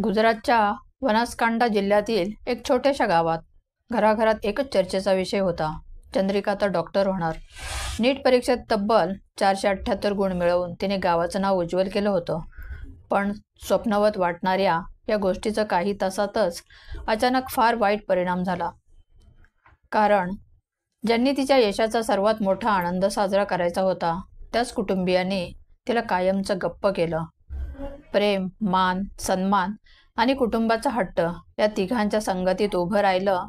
गुजरातच्या बनासकांठा जिल्ह्यातील एक छोट्याशा गावात घराघरात एकच चर्चेचा विषय होता. चंद्रिका तर डॉक्टर होणार. नीट परीक्षेत तब्बल 478 गुण मिळवून तिने गावाचं नाव उज्ज्वल केलं होतं. पण स्वप्नवत वाटणाऱ्या या गोष्टीचा काही तासातच अचानक फार वाईट परिणाम झाला. कारण ज्यांनी तिच्या यशाचा सर्वात मोठा आनंद साजरा करायचा होता त्याच कुटुंबियांनी तिला कायमचं गप्प केलं. प्रेम, मान, सन्मान आणि कुटुंबाचा हट्ट या तिघांच्या संगतीत उभं राहिलं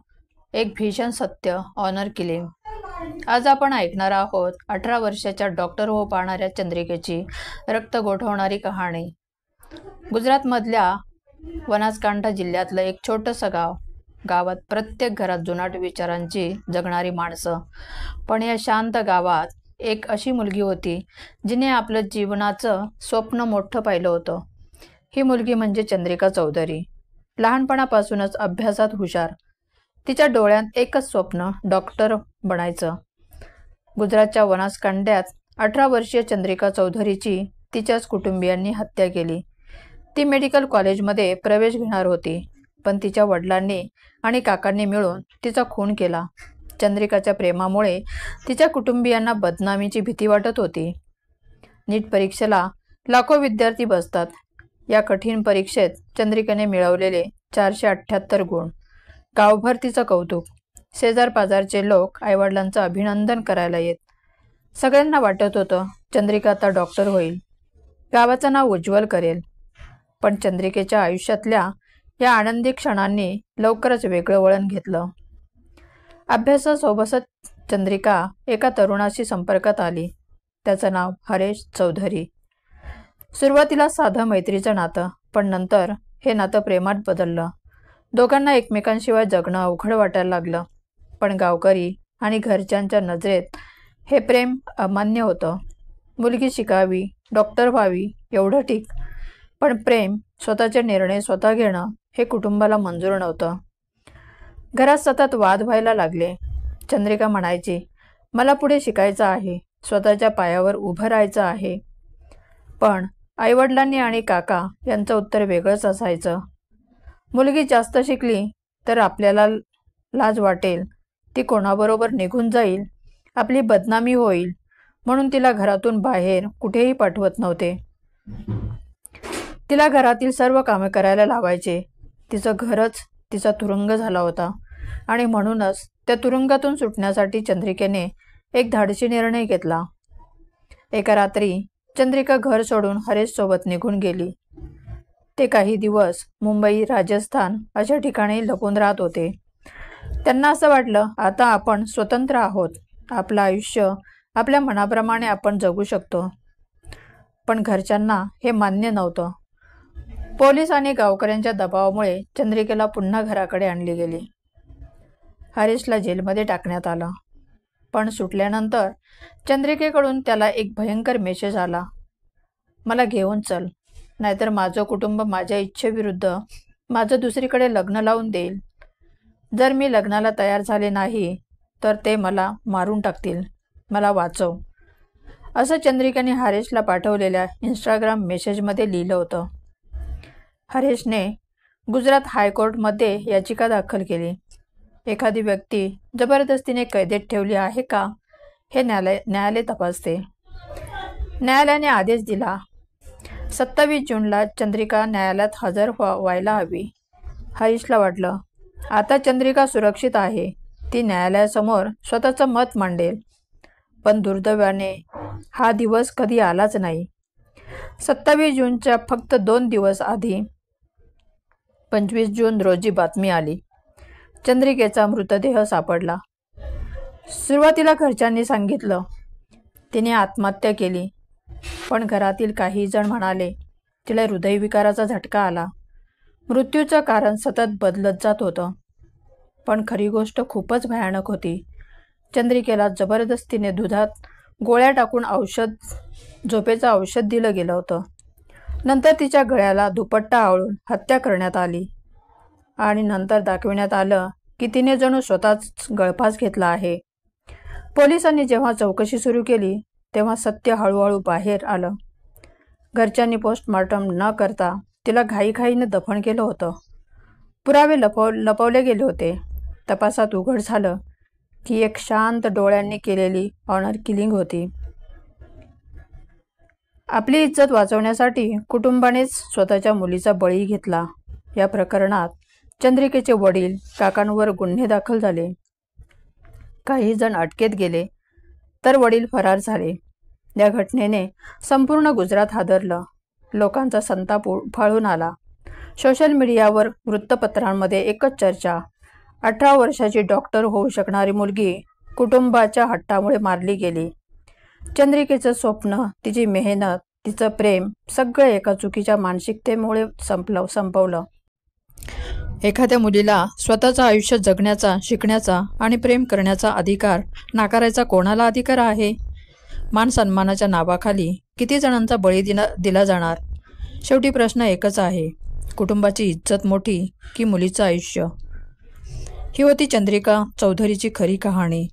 एक भीषण सत्य. Honour killing. आज आपण ऐकणार आहोत 18 वर्षाच्या डॉक्टर हो पाहणाऱ्या चंद्रिकेची रक्त गोठवणारी कहाणी. गुजरातमधल्या बनासकांठा जिल्ह्यातलं एक छोटंसं गाव. गावात प्रत्येक घरात जुनाट विचारांची जगणारी माणसं. पण या शांत गावात एक अशी मुलगी होती जिने आपलं जीवनाचं स्वप्न मोठं पाहिलं होतं. ही मुलगी म्हणजे चंद्रिका चौधरी. लहानपणापासूनच अभ्यासात हुशार. तिच्या डोळ्यात एकच स्वप्न, डॉक्टर बनायचं. गुजरातच्या बनासकांठ्यात 18 वर्षीय चंद्रिका चौधरीची तिच्याच कुटुंबियांनी हत्या केली. ती मेडिकल कॉलेजमध्ये प्रवेश घेणार होती, पण तिच्या वडिलांनी आणि काकांनी मिळून तिचा खून केला. चंद्रिकाच्या प्रेमामुळे तिच्या कुटुंबियांना बदनामीची भीती वाटत होती. नीट परीक्षेला लाखो विद्यार्थी बसतात. या कठीण परीक्षेत चंद्रिकेने मिळवलेले 478 गुण. गावभर तिचं कौतुक. शेजार पाजारचे लोक आईवडिलांचं अभिनंदन करायला येत. सगळ्यांना वाटत होतं चंद्रिका आता डॉक्टर होईल, गावाचं नाव उज्ज्वल करेल. पण चंद्रिकेच्या आयुष्यातल्या या आनंदी क्षणांनी लवकरच वेगळं वळण घेतलं. अभ्यासासोबतच चंद्रिका एका तरुणाशी संपर्कात आली. त्याचं नाव हरेश चौधरी. सुरुवातीला साधं मैत्रीचं नातं, पण नंतर हे नातं प्रेमात बदललं. दोघांना एकमेकांशिवाय जगणं अवघड वाटायला लागलं. पण गावकरी आणि घरच्यांच्या नजरेत हे प्रेम अमान्य होतं. मुलगी शिकावी, डॉक्टर व्हावी एवढं ठीक, पण प्रेम, स्वतःचे निर्णय स्वतः घेणं हे कुटुंबाला मंजूर नव्हतं. घरात सतत वाद व्हायला लागले. चंद्रिका म्हणायची, मला पुढे शिकायचं आहे, स्वतःच्या पायावर उभं राहायचं आहे. पण आईवडिलांनी आणि काका यांचं उत्तर वेगळंच असायचं. मुलगी जास्त शिकली तर आपल्याला लाज वाटेल, ती कोणाबरोबर निघून जाईल, आपली बदनामी होईल, म्हणून तिला घरातून बाहेर कुठेही पाठवत नव्हते. तिला घरातील सर्व कामे करायला लावायचे. तिचं घरच तिचा तुरुंग झाला होता आणि म्हणूनच त्या तुरुंगातून सुटण्यासाठी चंद्रिकेने एक धाडसी निर्णय घेतला. एका रात्री चंद्रिका घर सोडून हरेश सोबत निघून गेली. ते काही दिवस मुंबई, राजस्थान अशा ठिकाणी लपून राहत होते. त्यांना असं वाटलं आता आपण स्वतंत्र आहोत, आपलं आयुष्य आपल्या मनाप्रमाणे आपण जगू शकतो. पण घरच्यांना हे मान्य नव्हतं. पोलीस आणि गावकऱ्यांच्या दबावामुळे चंद्रिकेला पुन्हा घराकडे आणली गेली. हरेशला जेलमध्ये टाकण्यात आलं. पण सुटल्यानंतर चंद्रिकेकडून त्याला एक भयंकर मेसेज आला, मला घेऊन चल, नाहीतर माझं कुटुंब माझ्या इच्छेविरुद्ध माझं दुसरीकडे लग्न लावून देईल. जर मी लग्नाला तयार झाले नाही तर ते मला मारून टाकतील, मला वाचव, असं चंद्रिकेने हरेशला पाठवलेल्या इंस्टाग्राम मेसेजमध्ये लिहिलं होतं. हरेशने गुजरात हायकोर्टमध्ये याचिका दाखल केली. एखादी व्यक्ती जबरदस्तीने कैदेत ठेवली आहे का हे न्यायालय तपासते. न्यायालयाने आदेश दिला. 27 जूनला चंद्रिका न्यायालयात हजर व्हायला हवी. हरीशला वाटलं आता चंद्रिका सुरक्षित आहे, ती न्यायालयासमोर स्वतःचं मत मांडेल. पण दुर्दैवाने हा दिवस कधी आलाच नाही. 27 जूनच्या फक्त 2 दिवस आधी 25 जून रोजी बातमी आली, चंद्रिकेचा मृतदेह सापडला. सुरुवातीला घरच्यांनी सांगितलं तिने आत्महत्या केली, पण घरातील काही जण म्हणाले तिला हृदयविकाराचा झटका आला. मृत्यूचं कारण सतत बदलत जात होतं. पण खरी गोष्ट खूपच भयानक होती. चंद्रिकेला जबरदस्तीने दुधात गोळ्या टाकून झोपेचं औषध दिलं गेलं होतं. नंतर तिच्या गळ्याला दुपट्टा आवळून हत्या करण्यात आली आणि नंतर दाखविण्यात आलं की तिने जणू स्वतःच गळफास घेतला आहे. पोलिसांनी जेव्हा चौकशी सुरू केली तेव्हा सत्य हळूहळू बाहेर आलं. घरच्यांनी पोस्टमॉर्टम न करता तिला घाईघाईने दफन केलं होतं. पुरावे लपवले गेले होते. तपासात उघड झालं की एक शांत डोळ्यांनी केलेली ऑनर किलिंग होती. आपली इज्जत वाचवण्यासाठी कुटुंबानेच स्वतःच्या मुलीचा बळी घेतला. या प्रकरणात चंद्रिकेचे वडील, काकांवर गुन्हे दाखल झाले. काही जण अटकेत गेले तर वडील फरार झाले. या घटनेने संपूर्ण गुजरात हादरलं. लोकांचा संताप उफाळून आला. सोशल मीडियावर, वृत्तपत्रांमध्ये एकच चर्चा, 18 वर्षाची डॉक्टर होऊ शकणारी मुलगी कुटुंबाच्या हट्टामुळे मारली गेली. चंद्रिकेचं स्वप्न, तिची मेहनत, तिचं प्रेम सगळं एका चुकीच्या मानसिकतेमुळे संपवलं. एखाद्या मुलीला स्वतःचं आयुष्य जगण्याचा, शिकण्याचा आणि प्रेम करण्याचा अधिकार नाकारायचा कोणाला अधिकार आहे? मान सन्मानाच्या नावाखाली किती जणांचा बळी दिला जाणार? शेवटी प्रश्न एकच आहे, कुटुंबाची इज्जत मोठी की मुलीचं आयुष्य? ही होती चंद्रिका चौधरीची खरी कहाणी.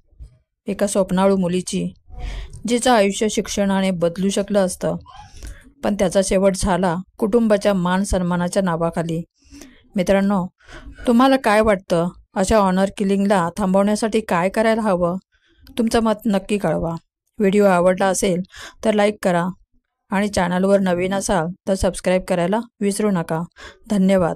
एका स्वप्नाळू मुलीची, जिचं आयुष्य शिक्षणाने बदलू शकलं असतं, पण त्याचा शेवट झाला कुटुंबाच्या मान सन्मानाच्या नावाखाली. मित्रांनो, तुम्हाला काय वाटतं? अशा ऑनर किलिंगला थांबवण्यासाठी काय करायला हवं? तुमचं मत नक्की कळवा. व्हिडिओ आवडला असेल तर लाईक करा आणि चॅनलवर नवीन असाल तर सबस्क्राईब करायला विसरू नका. धन्यवाद.